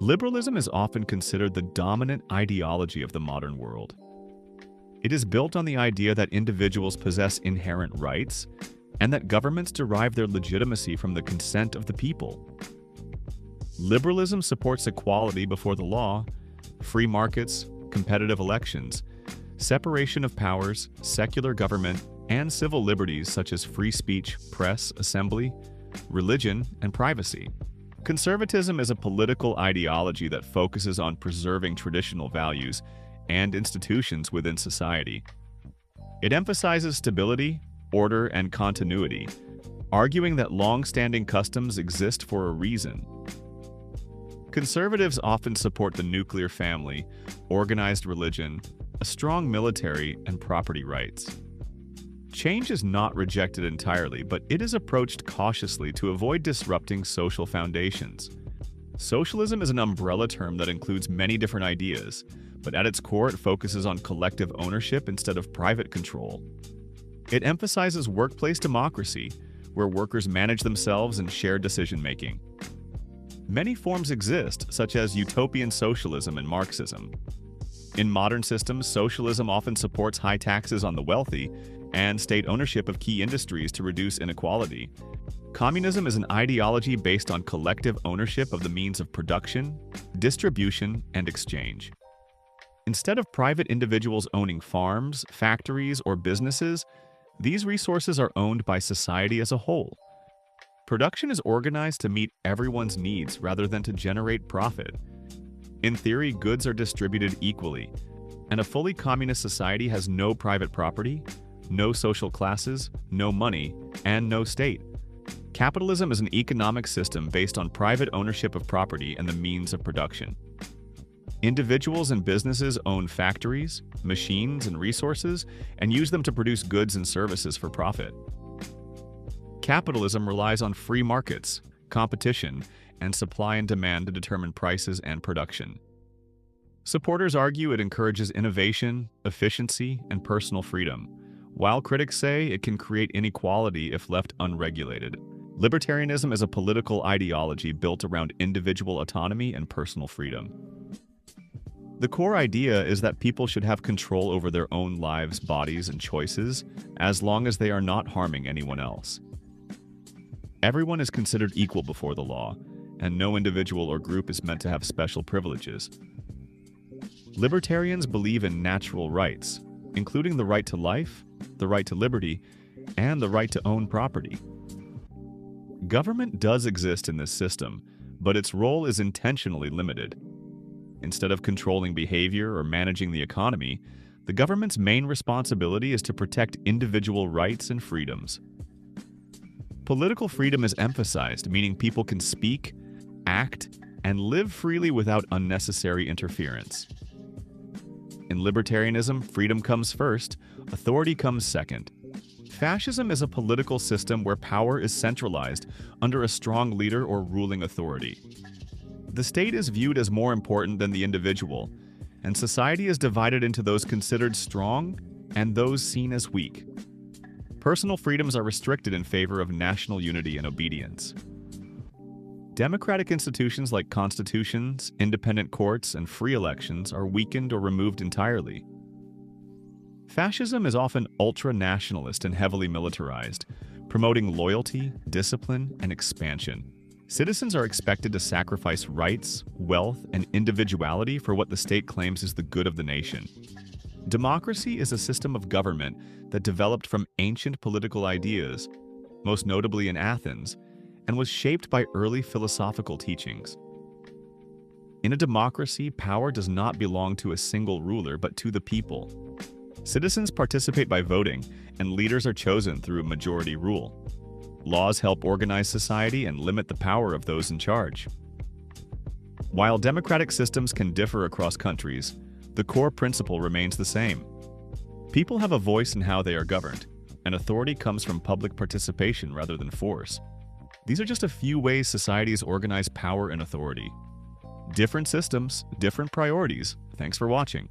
Liberalism is often considered the dominant ideology of the modern world. It is built on the idea that individuals possess inherent rights and that governments derive their legitimacy from the consent of the people. Liberalism supports equality before the law, free markets, competitive elections, separation of powers, secular government, and civil liberties such as free speech, press, assembly, religion, and privacy. Conservatism is a political ideology that focuses on preserving traditional values and institutions within society. It emphasizes stability, order, and continuity, arguing that long-standing customs exist for a reason. Conservatives often support the nuclear family, organized religion, a strong military, and property rights. Change is not rejected entirely, but it is approached cautiously to avoid disrupting social foundations. Socialism is an umbrella term that includes many different ideas, but at its core it focuses on collective ownership instead of private control. It emphasizes workplace democracy, where workers manage themselves and share decision-making. Many forms exist, such as utopian socialism and Marxism. In modern systems, socialism often supports high taxes on the wealthy and state ownership of key industries to reduce inequality. Communism is an ideology based on collective ownership of the means of production, distribution, and exchange. Instead of private individuals owning farms, factories, or businesses, these resources are owned by society as a whole. Production is organized to meet everyone's needs rather than to generate profit. In theory, goods are distributed equally, and a fully communist society has no private property, no social classes, no money, and no state. Capitalism is an economic system based on private ownership of property and the means of production. Individuals and businesses own factories, machines, and resources, and use them to produce goods and services for profit. Capitalism relies on free markets, competition, and supply and demand to determine prices and production. Supporters argue it encourages innovation, efficiency, and personal freedom, while critics say it can create inequality if left unregulated. Libertarianism is a political ideology built around individual autonomy and personal freedom. The core idea is that people should have control over their own lives, bodies, and choices, as long as they are not harming anyone else. Everyone is considered equal before the law, and no individual or group is meant to have special privileges. Libertarians believe in natural rights, including the right to life, the right to liberty, and the right to own property. Government does exist in this system, but its role is intentionally limited. Instead of controlling behavior or managing the economy, the government's main responsibility is to protect individual rights and freedoms. Political freedom is emphasized, meaning people can speak, act, and live freely without unnecessary interference. In libertarianism, freedom comes first, authority comes second. Fascism is a political system where power is centralized under a strong leader or ruling authority. The state is viewed as more important than the individual, and society is divided into those considered strong and those seen as weak. Personal freedoms are restricted in favor of national unity and obedience. Democratic institutions like constitutions, independent courts, and free elections are weakened or removed entirely. Fascism is often ultra-nationalist and heavily militarized, promoting loyalty, discipline, and expansion. Citizens are expected to sacrifice rights, wealth, and individuality for what the state claims is the good of the nation. Democracy is a system of government that developed from ancient political ideas, most notably in Athens, and was shaped by early philosophical teachings. In a democracy, power does not belong to a single ruler, but to the people. Citizens participate by voting, and leaders are chosen through majority rule. Laws help organize society and limit the power of those in charge. While democratic systems can differ across countries, the core principle remains the same. People have a voice in how they are governed, and authority comes from public participation rather than force. These are just a few ways societies organize power and authority. Different systems, different priorities. Thanks for watching.